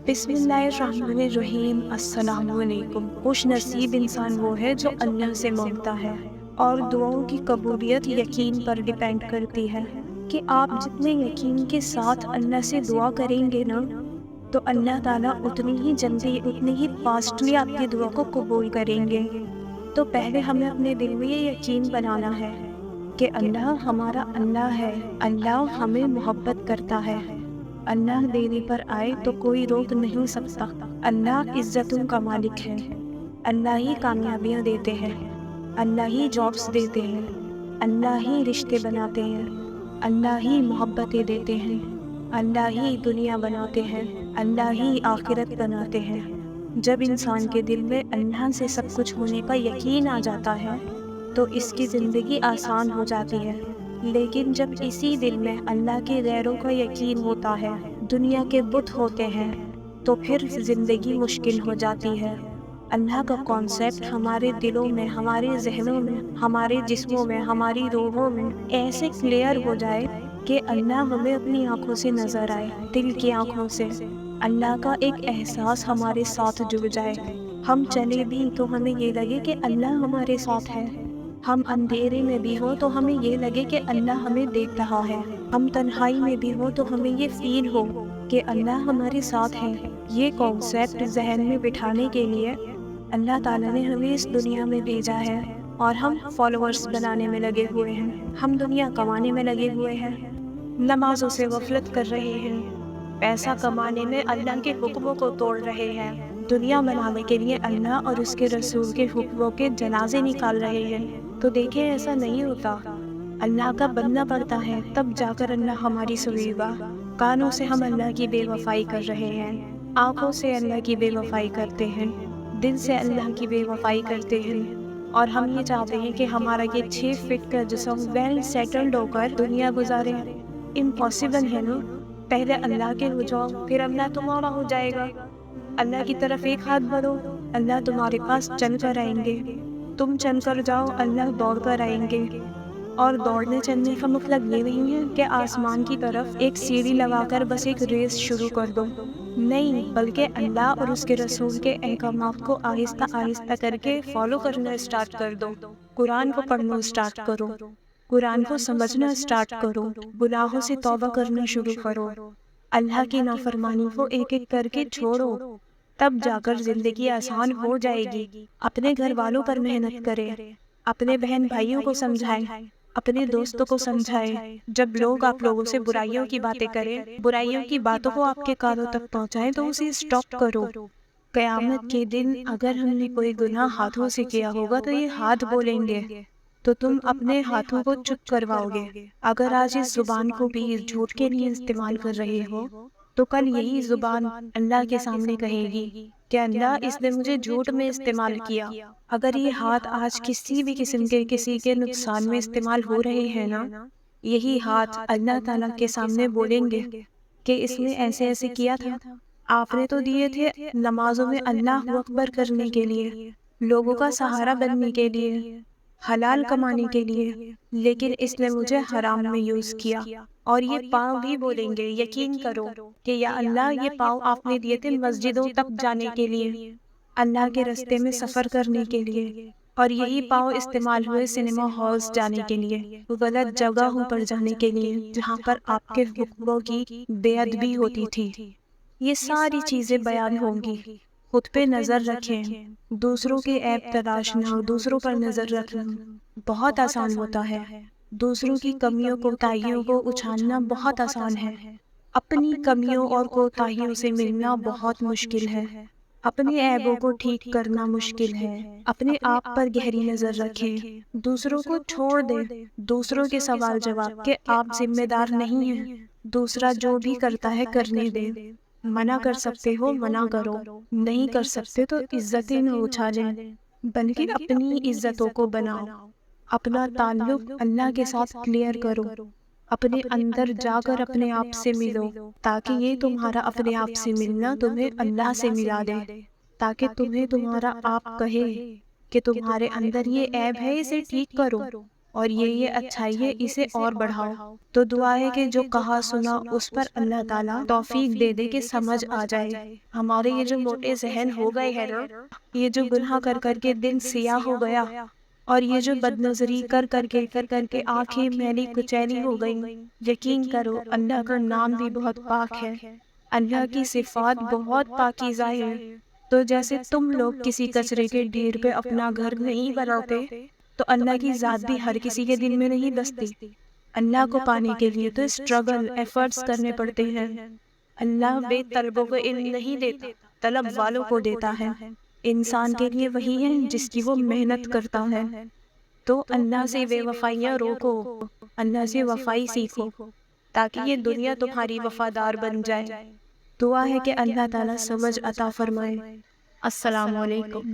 بسم اللہ الرحمن الرحیم۔ السلام علیکم۔ خوش نصیب انسان وہ ہے جو اللہ سے مانگتا ہے، اور دعاؤں کی قبولیت یقین پر ڈیپینڈ کرتی ہے کہ آپ جتنے یقین کے ساتھ اللہ سے دعا کریں گے نا، تو اللہ تعالیٰ اتنی ہی جلدی اتنی ہی فاسٹلی آپ کی دعا کو قبول کریں گے۔ تو پہلے ہمیں اپنے دل میں یہ یقین بنانا ہے کہ اللہ ہمارا اللہ ہے، اللہ ہمیں محبت کرتا ہے، اللہ دینے پر آئے تو کوئی روک نہیں سکتا، اللہ عزتوں کا مالک ہے، اللہ ہی کامیابیاں دیتے ہیں، اللہ ہی جابس دیتے ہیں، اللہ ہی رشتے بناتے ہیں، اللہ ہی محبتیں دیتے ہیں، اللہ ہی دنیا بناتے ہیں، اللہ ہی آخرت بناتے ہیں۔ جب انسان کے دل میں اللہ سے سب کچھ ہونے کا یقین آ جاتا ہے تو اس کی زندگی آسان ہو جاتی ہے، لیکن جب اسی دل میں اللہ کے غیروں کا یقین ہوتا ہے، دنیا کے بت ہوتے ہیں، تو پھر زندگی مشکل ہو جاتی ہے۔ اللہ کا کانسیپٹ ہمارے دلوں میں، ہمارے ذہنوں میں، ہمارے جسموں میں، ہماری روحوں میں ایسے کلیئر ہو جائے کہ اللہ ہمیں اپنی آنکھوں سے نظر آئے، دل کی آنکھوں سے اللہ کا ایک احساس ہمارے ساتھ جڑ جائے۔ ہم چلے بھی تو ہمیں یہ لگے کہ اللہ ہمارے ساتھ ہے، ہم اندھیرے میں بھی ہوں تو ہمیں یہ لگے کہ اللہ ہمیں دیکھ رہا ہے، ہم تنہائی میں بھی ہوں تو ہمیں یہ فیل ہو کہ اللہ ہمارے ساتھ ہے۔ یہ کانسیپٹ ذہن میں بٹھانے کے لیے اللہ تعالیٰ نے ہمیں اس دنیا میں بھیجا ہے، اور ہم فالوورز بنانے میں لگے ہوئے ہیں، ہم دنیا کمانے میں لگے ہوئے ہیں، نمازوں سے غفلت کر رہے ہیں، پیسہ کمانے میں اللہ کے حکموں کو توڑ رہے ہیں، دنیا بنانے کے لیے اللہ اور اس کے رسول کے حکموں کے جنازے نکال رہے ہیں۔ تو دیکھیں ایسا نہیں ہوتا، اللہ کا بننا پڑتا ہے تب جا کر اللہ ہماری سنے گا۔ کانوں سے ہم اللہ کی بے وفائی کر رہے ہیں، آنکھوں سے اللہ کی بے وفائی کرتے ہیں، دل سے اللہ کی بے وفائی کرتے ہیں، اور ہم یہ چاہتے ہیں کہ ہمارا یہ 6 فٹ کا جسم ویل سیٹلڈ ہو کر دنیا گزارے۔ امپاسبل ہے نا؟ پہلے اللہ کے ہو جاؤ، پھر اللہ تمہارا ہو جائے گا۔ اللہ کی طرف ایک ہاتھ بڑھو، اللہ تمہارے پاس چل کر آئیں گے، تم چل کر جاؤ، اللہ دوڑ کر آئیں گے۔ اور دوڑنے چلنے کا مطلب یہ نہیں ہے کہ آسمان کی طرف ایک سیڑھی لگا کر بس ایک ریس شروع کر دو، نہیں، بلکہ اللہ اور اس کے رسول کے احکامات کو آہستہ آہستہ کر کے فالو کرنا اسٹارٹ کر دو۔ قرآن کو پڑھنا اسٹارٹ کرو، قرآن کو سمجھنا اسٹارٹ کرو، گناہوں سے توبہ کرنا شروع کرو، اللہ کی نافرمانی کو ایک ایک کر کے چھوڑو، تب جا کر زندگی آسان ہو جائے گی۔ اپنے گھر والوں پر محنت کرے، اپنے بہن بھائیوں کو سمجھائے، اپنے دوستوں کو سمجھائے۔ جب لوگ آپ لوگوں سے برائیوں کی باتیں کریں، برائیوں کی باتوں کو آپ کے کانوں تک پہنچائیں، تو اسے اسٹاپ کرو۔ قیامت کے دن اگر ہم نے کوئی گناہ ہاتھوں سے کیا ہوگا تو یہ ہاتھ بولیں گے، تو تم اپنے ہاتھوں کو چپ کرواؤ گے۔ اگر آج اس زبان کو بھی اس جھوٹ کے لیے استعمال کر رہے ہو، تو کل یہی زبان اللہ کے سامنے کہے گی کہ اللہ اس نے مجھے جھوٹ میں استعمال کیا۔ اگر یہ ہاتھ آج کسی بھی قسم کے کسی کے نقصان میں استعمال ہو رہے ہیں نا، یہی ہاتھ اللہ تعالیٰ کے سامنے بولیں گے کہ اس نے ایسے ایسے کیا تھا، آپ نے تو دیے تھے نمازوں میں اللہ اکبر کرنے کے لیے، لوگوں کا سہارا بننے کے لیے، حلال کمانے کے لیے، لیکن اس نے مجھے حرام میں یوز کیا۔ اور یہ پاؤں بھی بولیں گے، یقین کرو کہ یا اللہ یہ پاؤں آپ نے دیے تھے مسجدوں تک جانے کے لیے، اللہ کے راستے میں سفر کرنے کے لیے، اور یہی پاؤں استعمال ہوئے سنیما ہالز جانے کے لیے، غلط جگہوں پر جانے کے لیے جہاں پر آپ کے حکموں کی بے ادبی ہوتی تھی۔ یہ ساری چیزیں بیان ہوں گی۔ خود پہ نظر رکھیں، دوسروں کے عیب تلاشنا، دوسروں پر نظر رکھنا بہت آسان ہوتا ہے، دوسروں کی کمیوں کوتاہیوں کو اچھالنا بہت آسان ہے، اپنی کمیوں اور کوتاہیوں سے ملنا بہت مشکل ہے، اپنے عیبوں کو ٹھیک کرنا مشکل ہے۔ اپنے آپ پر گہری نظر رکھیں، دوسروں کو چھوڑ دیں، دوسروں کے سوال جواب کے آپ ذمہ دار نہیں ہیں، دوسرا جو بھی کرتا ہے کرنے دیں۔ منع کر سکتے ہو منع کرو، نہیں کر سکتے تو عزتیں نہ اچھالیں، بلکہ اپنی عزتوں کو بناؤ، اپنا تعلق اللہ کے ساتھ کلیئر کرو، اپنے اندر جا کر اپنے آپ سے ملو، تاکہ یہ تمہارا اپنے آپ سے ملنا تمہیں اللہ سے ملا دے، تاکہ تمہیں تمہارا آپ کہے کہ تمہارے اندر یہ عیب ہے، اسے ٹھیک کرو، اور یہ اچھائی ہے، اسے اور بڑھاؤ۔ تو دعا ہے کہ جو کہا سنا اس پر اللہ تعالیٰ توفیق دے دے کہ سمجھ آ جائے۔ ہمارے یہ جو موٹے ذہن ہو گئے ہیں نا، یہ جو گناہ کر کر کے دن سیاہ ہو گیا، اور یہ جو بد نظری کر کر کے آنکھیں میلی کچیلی ہو گئیں، یقین کرو اللہ کا نام بھی بہت پاک ہے، اللہ کی صفات بہت پاکیزہ ہے۔ تو جیسے تم لوگ کسی کچرے کے ڈھیر پہ اپنا گھر نہیں بناتے، تو اللہ کی ذات بھی ہر کسی کے دل میں نہیں بستی۔ اللہ کو پانے کے لیے تو اسٹرگل ایفرٹس کرنے پڑتے ہیں۔ اللہ بے طلبوں کو علم نہیں دیتا، طلب والوں کو دیتا ہے۔ انسان کے لیے وہی ہے جس کی وہ محنت کرتا ہے۔ تو اللہ سے بے وفائیاں روکو، اللہ سے وفائی سیکھو، تاکہ یہ دنیا تمہاری وفادار بن جائے۔ دعا ہے کہ اللہ تعالیٰ سمجھ عطا فرمائے۔ السلام علیکم۔